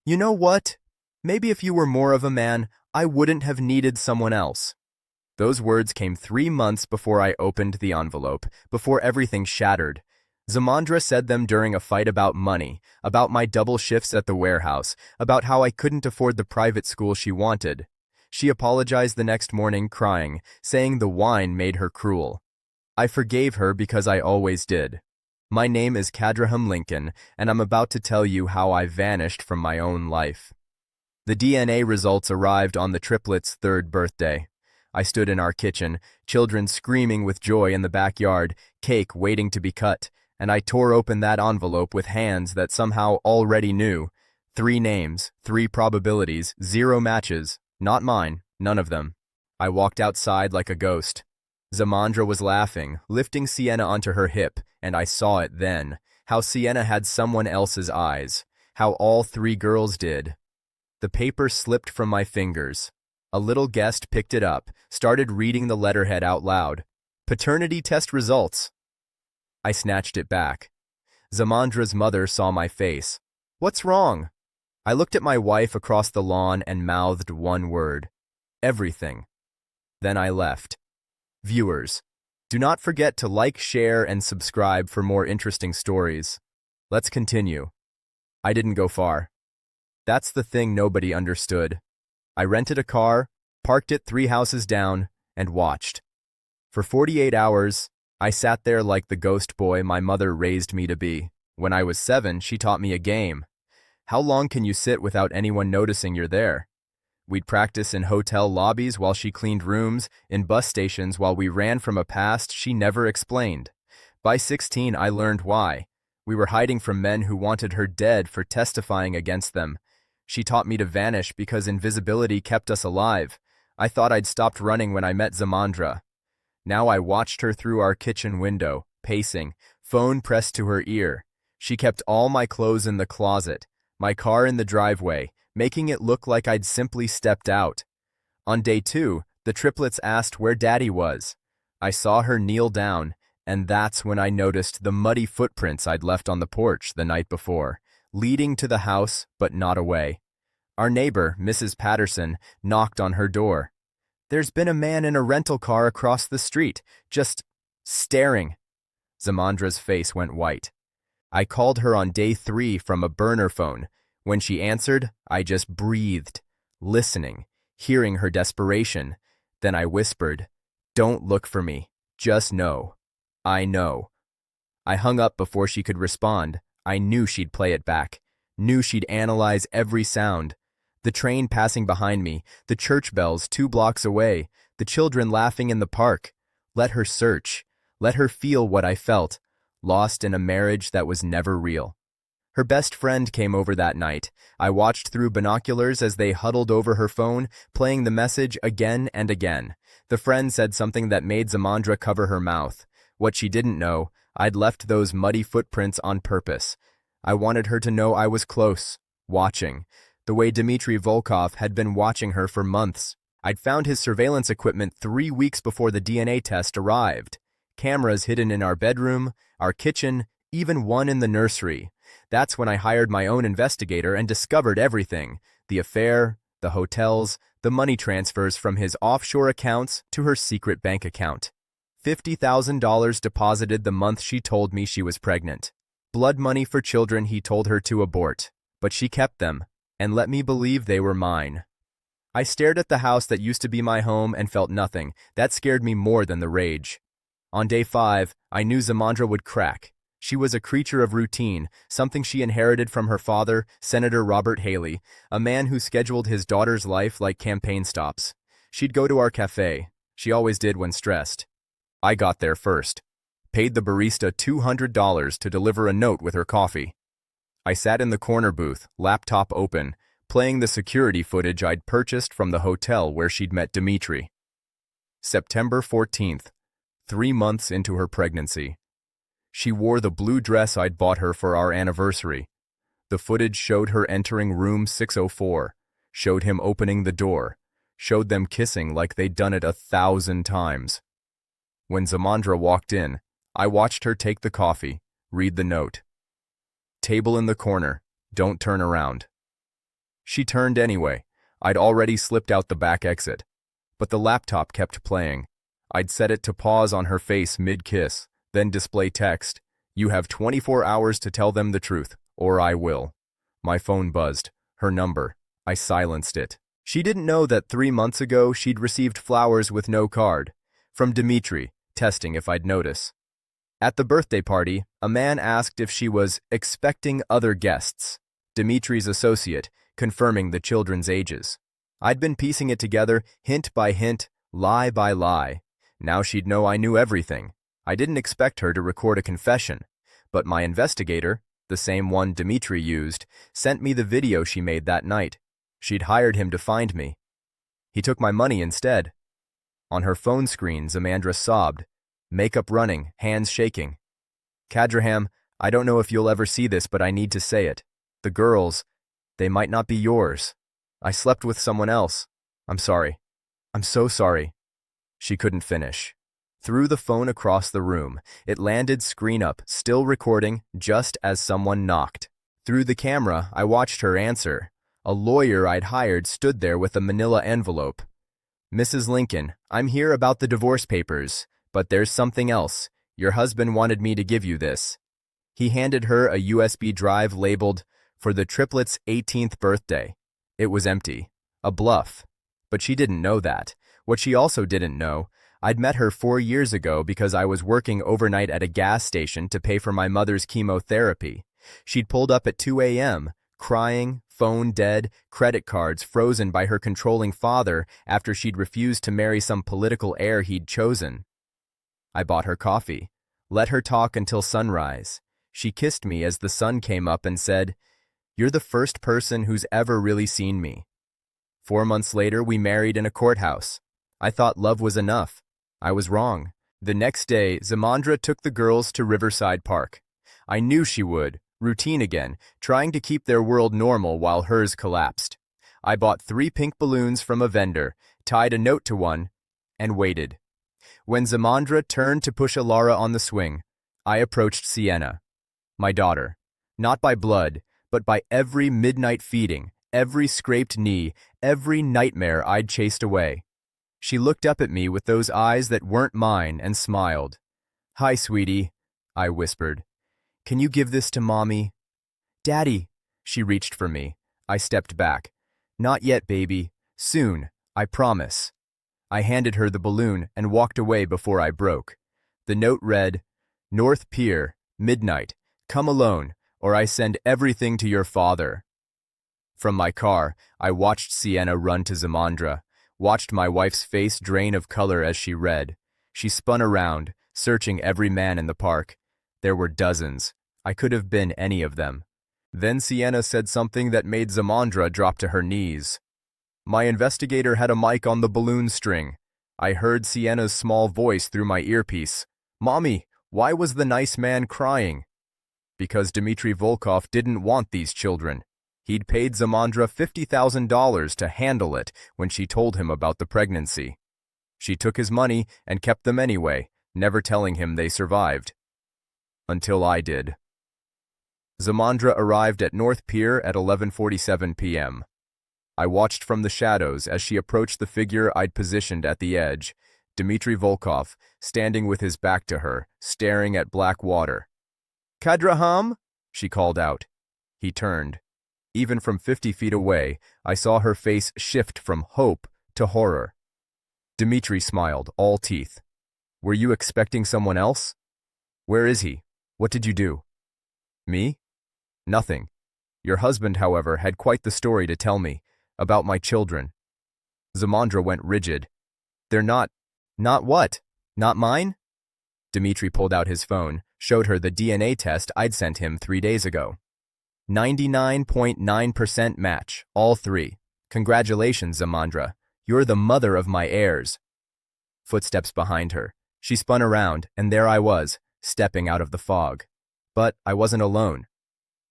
You know what? Maybe if you were more of a man, I wouldn't have needed someone else. Those words came 3 months before I opened the envelope, before everything shattered. Zamandra said them during a fight about money, about my double shifts at the warehouse, about how I couldn't afford the private school she wanted. She apologized the next morning, crying, saying the wine made her cruel. I forgave her because I always did. My name is Kadraham Lincon, and I'm about to tell you how I vanished from my own life. The DNA results arrived on the triplets' third birthday. I stood in our kitchen, children screaming with joy in the backyard, cake waiting to be cut, and I tore open that envelope with hands that somehow already knew. 3 names, 3 probabilities, 0 matches. Not mine, none of them. I walked outside like a ghost. Zamandra was laughing, lifting Sienna onto her hip, and I saw it then, how Sienna had someone else's eyes, how all 3 girls did. The paper slipped from my fingers. A little guest picked it up, started reading the letterhead out loud. Paternity test results. I snatched it back. Zamandra's mother saw my face. What's wrong? I looked at my wife across the lawn and mouthed one word. Everything. Then I left. Viewers, do not forget to like, share, and subscribe for more interesting stories. Let's continue. I didn't go far. That's the thing nobody understood. I rented a car, parked it 3 houses down, and watched. For 48 hours, I sat there like the ghost boy my mother raised me to be. When I was 7, she taught me a game. How long can you sit without anyone noticing you're there? We'd practice in hotel lobbies while she cleaned rooms, in bus stations while we ran from a past she never explained. By 16, I learned why. We were hiding from men who wanted her dead for testifying against them. She taught me to vanish because invisibility kept us alive. I thought I'd stopped running when I met Zamandra. Now I watched her through our kitchen window, pacing, phone pressed to her ear. She kept all my clothes in the closet, my car in the driveway, making it look like I'd simply stepped out. On day 2, the triplets asked where Daddy was. I saw her kneel down, and that's when I noticed the muddy footprints I'd left on the porch the night before, leading to the house but not away. Our neighbor, Mrs. Patterson, knocked on her door. There's been a man in a rental car across the street, just staring. Zamandra's face went white. I called her on day 3 from a burner phone. When she answered, I just breathed, listening, hearing her desperation. Then I whispered, "Don't look for me. Just know. I know." I hung up before she could respond. I knew she'd play it back, knew she'd analyze every sound. The train passing behind me, the church bells 2 blocks away, the children laughing in the park. Let her search. Let her feel what I felt, lost in a marriage that was never real. Her best friend came over that night. I watched through binoculars as they huddled over her phone, playing the message again and again. The friend said something that made Zamandra cover her mouth. What she didn't know, I'd left those muddy footprints on purpose. I wanted her to know I was close, watching, the way Dmitry Volkov had been watching her for months. I'd found his surveillance equipment 3 weeks before the DNA test arrived. Cameras hidden in our bedroom, our kitchen, even one in the nursery. That's when I hired my own investigator and discovered everything. The affair, the hotels, the money transfers from his offshore accounts to her secret bank account. $50,000 deposited the month she told me she was pregnant. Blood money for children he told her to abort. But she kept them, and let me believe they were mine. I stared at the house that used to be my home and felt nothing. That scared me more than the rage. On day 5, I knew Zamandra would crack. She was a creature of routine, something she inherited from her father, Senator Robert Haley, a man who scheduled his daughter's life like campaign stops. She'd go to our cafe. She always did when stressed. I got there first. Paid the barista $200 to deliver a note with her coffee. I sat in the corner booth, laptop open, playing the security footage I'd purchased from the hotel where she'd met Dmitry. September 14th, 3 months into her pregnancy. She wore the blue dress I'd bought her for our anniversary. The footage showed her entering room 604, showed him opening the door, showed them kissing like they'd done it 1,000 times. When Zamandra walked in, I watched her take the coffee, read the note. Table in the corner, don't turn around. She turned anyway. I'd already slipped out the back exit. But the laptop kept playing. I'd set it to pause on her face mid-kiss, then display text. You have 24 hours to tell them the truth, or I will. My phone buzzed. Her number. I silenced it. She didn't know that 3 months ago she'd received flowers with no card. From Dimitri, testing if I'd notice. At the birthday party, a man asked if she was expecting other guests. Dimitri's associate, confirming the children's ages. I'd been piecing it together, hint by hint, lie by lie. Now she'd know I knew everything. I didn't expect her to record a confession, but my investigator, the same one Dimitri used, sent me the video she made that night. She'd hired him to find me. He took my money instead. On her phone screen, Zamandra sobbed, makeup running, hands shaking. Kadraham, I don't know if you'll ever see this, but I need to say it. The girls, they might not be yours. I slept with someone else. I'm sorry. I'm so sorry. She couldn't finish. Threw the phone across the room. It landed screen up, still recording, just as someone knocked. Through the camera, I watched her answer. A lawyer I'd hired stood there with a manila envelope. Mrs. Lincon, I'm here about the divorce papers, but there's something else. Your husband wanted me to give you this. He handed her a USB drive labeled, for the triplets' 18th birthday. It was empty. A bluff. But she didn't know that. What she also didn't know, I'd met her 4 years ago because I was working overnight at a gas station to pay for my mother's chemotherapy. She'd pulled up at 2 a.m., crying, phone dead, credit cards frozen by her controlling father after she'd refused to marry some political heir he'd chosen. I bought her coffee, let her talk until sunrise. She kissed me as the sun came up and said, "You're the first person who's ever really seen me." 4 months later, we married in a courthouse. I thought love was enough. I was wrong. The next day, Zamandra took the girls to Riverside Park. I knew she would. Routine again, trying to keep their world normal while hers collapsed. I bought 3 pink balloons from a vendor, tied a note to one, and waited. When Zamandra turned to push Alara on the swing, I approached Sienna, my daughter, not by blood, but by every midnight feeding, every scraped knee, every nightmare I'd chased away. She looked up at me with those eyes that weren't mine and smiled. "Hi, sweetie," I whispered. "Can you give this to Mommy?" "Daddy." She reached for me. I stepped back. "Not yet, baby. Soon, I promise." I handed her the balloon and walked away before I broke. The note read, "North Pier, midnight. Come alone, or I send everything to your father." From my car, I watched Sienna run to Zamandra, watched my wife's face drain of color as she read. She spun around, searching every man in the park. There were dozens. I could have been any of them. Then Sienna said something that made Zamandra drop to her knees. My investigator had a mic on the balloon string. I heard Sienna's small voice through my earpiece. "Mommy, why was the nice man crying?" Because Dmitri Volkov didn't want these children. He'd paid Zamandra $50,000 to handle it when she told him about the pregnancy. She took his money and kept them anyway, never telling him they survived. Until I did. Zamandra arrived at North Pier at 11:47 p.m. I watched from the shadows as she approached the figure I'd positioned at the edge, Dmitri Volkov, standing with his back to her, staring at black water. "Kadraham?" she called out. He turned. Even from 50 feet away, I saw her face shift from hope to horror. Dmitri smiled, all teeth. "Were you expecting someone else? Where is he? What did you do?" "Me? Nothing. Your husband, however, had quite the story to tell me, about my children." Zamandra went rigid. "They're not what? Not mine?" Dmitri pulled out his phone, showed her the DNA test I'd sent him 3 days ago. 99.9% match, all 3. Congratulations, Zamandra. You're the mother of my heirs. Footsteps behind her. She spun around, and there I was, stepping out of the fog. But I wasn't alone.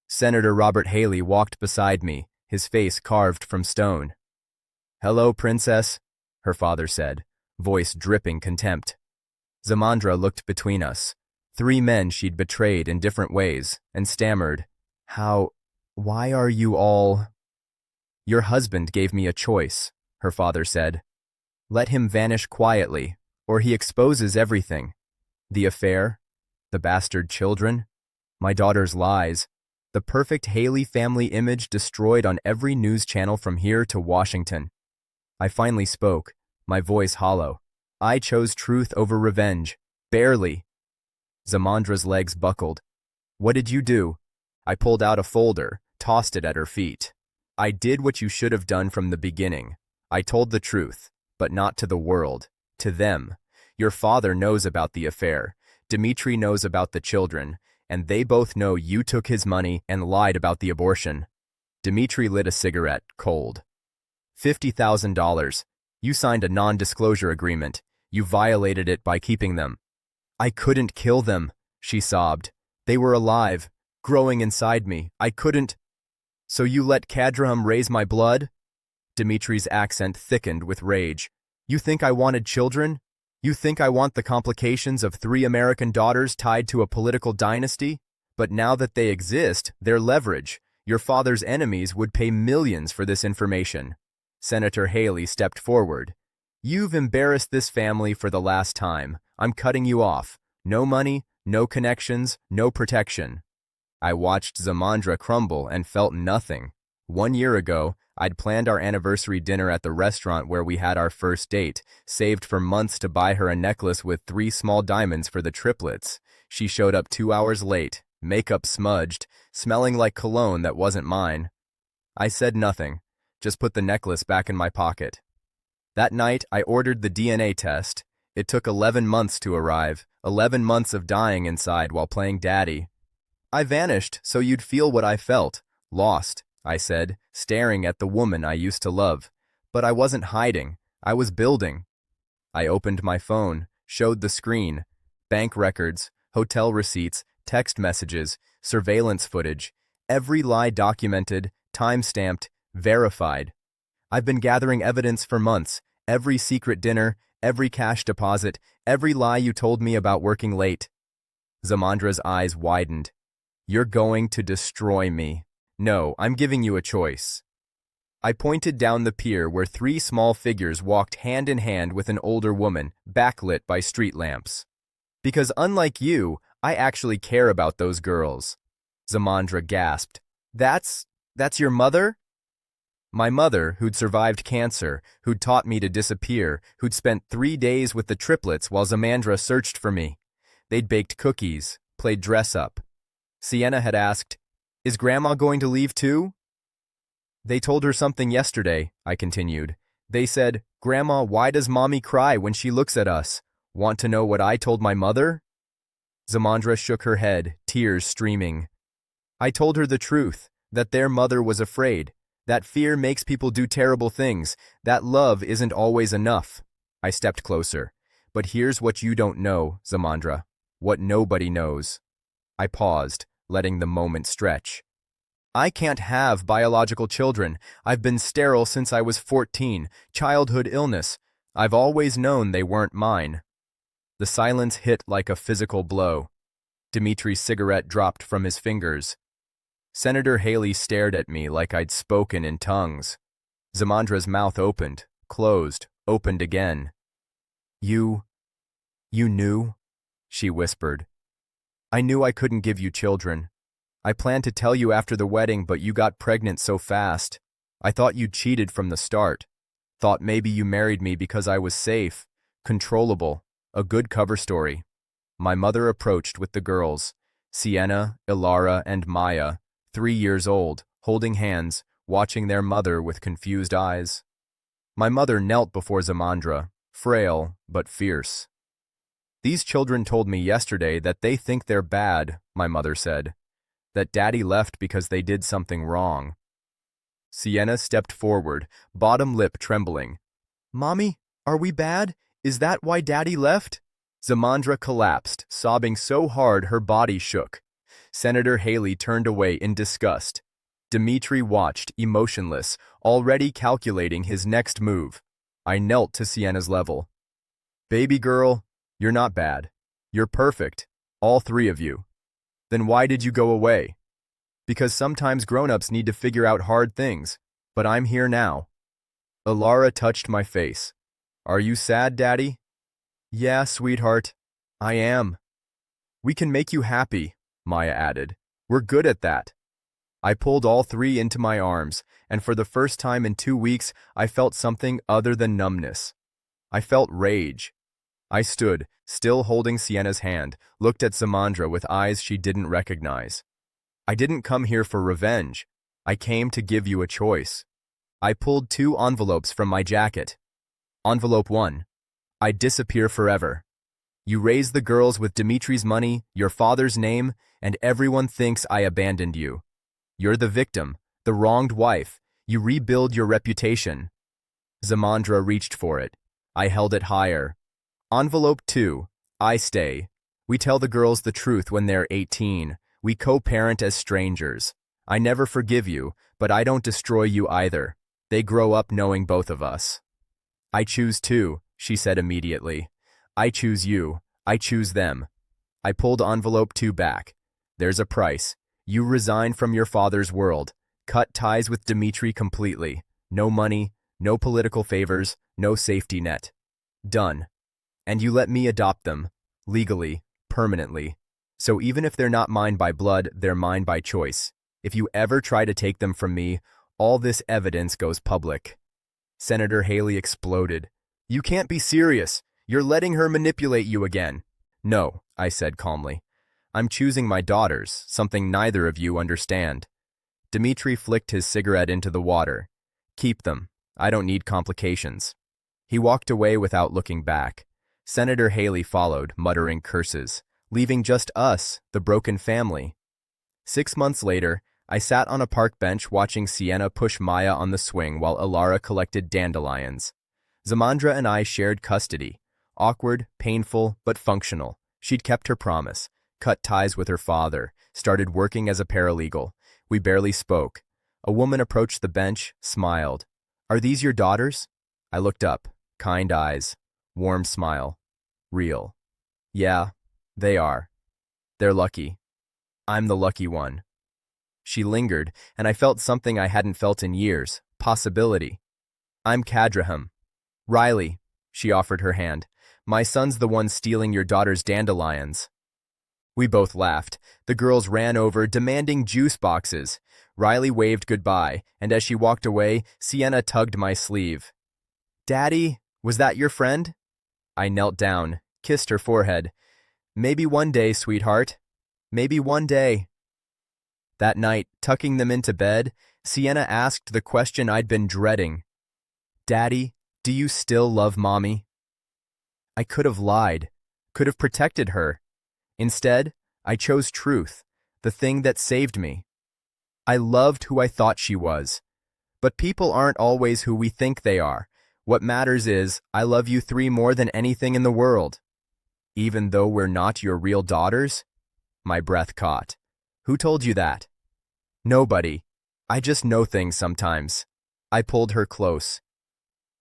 Senator Robert Haley walked beside me, his face carved from stone. "Hello, princess," her father said, voice dripping contempt. Zamandra looked between us. 3 men she'd betrayed in different ways, and stammered, Why are you all... Your husband gave me a choice, her father said. Let him vanish quietly, or he exposes everything. The affair, the bastard children, my daughter's lies, the perfect Haley family image destroyed on every news channel from here to Washington. I finally spoke, my voice hollow. I chose truth over revenge. Barely. Zamandra's legs buckled. What did you do? I pulled out a folder, tossed it at her feet. I did what you should have done from the beginning. I told the truth, but not to the world, to them. Your father knows about the affair. Dmitri knows about the children, and they both know you took his money and lied about the abortion. Dmitri lit a cigarette, cold. $50,000. You signed a non-disclosure agreement. You violated it by keeping them. I couldn't kill them, she sobbed. They were alive, growing inside me. I couldn't. So you let Kadraham raise my blood? Dimitri's accent thickened with rage. You think I wanted children? You think I want the complications of 3 American daughters tied to a political dynasty? But now that they exist, they're leverage. Your father's enemies would pay millions for this information. Senator Haley stepped forward. You've embarrassed this family for the last time. I'm cutting you off. No money, no connections, no protection. I watched Zamandra crumble and felt nothing. 1 year ago, I'd planned our anniversary dinner at the restaurant where we had our first date, saved for months to buy her a necklace with 3 small diamonds for the triplets. She showed up 2 hours late, makeup smudged, smelling like cologne that wasn't mine. I said nothing, just put the necklace back in my pocket. That night, I ordered the DNA test. It took 11 months to arrive, 11 months of dying inside while playing daddy. I vanished so you'd feel what I felt. Lost, I said, staring at the woman I used to love. But I wasn't hiding. I was building. I opened my phone, showed the screen. Bank records, hotel receipts, text messages, surveillance footage. Every lie documented, time-stamped, verified. I've been gathering evidence for months. Every secret dinner, every cash deposit, every lie you told me about working late. Zamandra's eyes widened. You're going to destroy me. No, I'm giving you a choice. I pointed down the pier where 3 small figures walked hand in hand with an older woman, backlit by street lamps. Because unlike you, I actually care about those girls. Zamandra gasped. That's your mother? My mother, who'd survived cancer, who'd taught me to disappear, who'd spent 3 days with the triplets while Zamandra searched for me. They'd baked cookies, played dress-up. Sienna had asked, Is Grandma going to leave too? They told her something yesterday, I continued. They said, Grandma, why does Mommy cry when she looks at us? Want to know what I told my mother? Zamandra shook her head, tears streaming. I told her the truth, that their mother was afraid, that fear makes people do terrible things, that love isn't always enough. I stepped closer. But here's what you don't know, Zamandra, what nobody knows. I paused, letting the moment stretch. I can't have biological children. I've been sterile since I was 14, childhood illness. I've always known they weren't mine. The silence hit like a physical blow. Dimitri's cigarette dropped from his fingers. Senator Haley stared at me like I'd spoken in tongues. Zamandra's mouth opened, closed, opened again. You knew? She whispered. I knew I couldn't give you children. I planned to tell you after the wedding, but you got pregnant so fast. I thought you cheated from the start. Thought maybe you married me because I was safe, controllable, a good cover story. My mother approached with the girls, Sienna, Ilara, and Maya, 3 years old, holding hands, watching their mother with confused eyes. My mother knelt before Zamandra, frail but fierce. These children told me yesterday that they think they're bad, my mother said. That Daddy left because they did something wrong. Sienna stepped forward, bottom lip trembling. Mommy, are we bad? Is that why Daddy left? Zamandra collapsed, sobbing so hard her body shook. Senator Haley turned away in disgust. Dmitri watched, emotionless, already calculating his next move. I knelt to Sienna's level. Baby girl, you're not bad. You're perfect, all 3 of you. Then why did you go away? Because sometimes grown-ups need to figure out hard things. But I'm here now. Alara touched my face. Are you sad, Daddy? Yeah, sweetheart. I am. We can make you happy, Maya added. We're good at that. I pulled all three into my arms, and for the first time in 2 weeks, I felt something other than numbness. I felt rage. I stood, still holding Sienna's hand, looked at Zamandra with eyes she didn't recognize. I didn't come here for revenge. I came to give you a choice. I pulled 2 envelopes from my jacket. Envelope 1. I disappear forever. You raise the girls with Dimitri's money, your father's name, and everyone thinks I abandoned you. You're the victim, the wronged wife. You rebuild your reputation. Zamandra reached for it. I held it higher. Envelope 2. I stay. We tell the girls the truth when they're 18. We co-parent as strangers. I never forgive you, but I don't destroy you either. They grow up knowing both of us. I choose too, she said immediately. I choose you. I choose them. I pulled envelope 2 back. There's a price. You resign from your father's world. Cut ties with Dimitri completely. No money, no political favors, no safety net. Done. And you let me adopt them. Legally, permanently. So even if they're not mine by blood, they're mine by choice. If you ever try to take them from me, all this evidence goes public. Senator Haley exploded. You can't be serious. You're letting her manipulate you again. No, I said calmly. I'm choosing my daughters, something neither of you understand. Dimitri flicked his cigarette into the water. Keep them. I don't need complications. He walked away without looking back. Senator Haley followed, muttering curses, leaving just us, the broken family. 6 months later, I sat on a park bench watching Sienna push Maya on the swing while Alara collected dandelions. Zamandra and I shared custody. Awkward, painful, but functional. She'd kept her promise, cut ties with her father, started working as a paralegal. We barely spoke. A woman approached the bench, smiled. Are these your daughters? I looked up. Kind eyes. Warm smile. Real. Yeah, they are. They're lucky. I'm the lucky one. She lingered, and I felt something I hadn't felt in years. Possibility. I'm Kadraham. Riley, she offered her hand. My son's the one stealing your daughter's dandelions. We both laughed. The girls ran over, demanding juice boxes. Riley waved goodbye, and as she walked away, Sienna tugged my sleeve. Daddy, was that your friend? I knelt down, kissed her forehead. Maybe one day, sweetheart. Maybe one day. That night, tucking them into bed, Sienna asked the question I'd been dreading. Daddy, do you still love Mommy? I could have lied, could have protected her. Instead, I chose truth, the thing that saved me. I loved who I thought she was. But people aren't always who we think they are. What matters is, I love you 3 more than anything in the world. Even though we're not your real daughters? My breath caught. Who told you that? Nobody. I just know things sometimes. I pulled her close.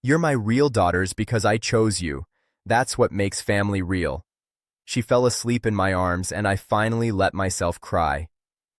You're my real daughters because I chose you. That's what makes family real. She fell asleep in my arms, and I finally let myself cry.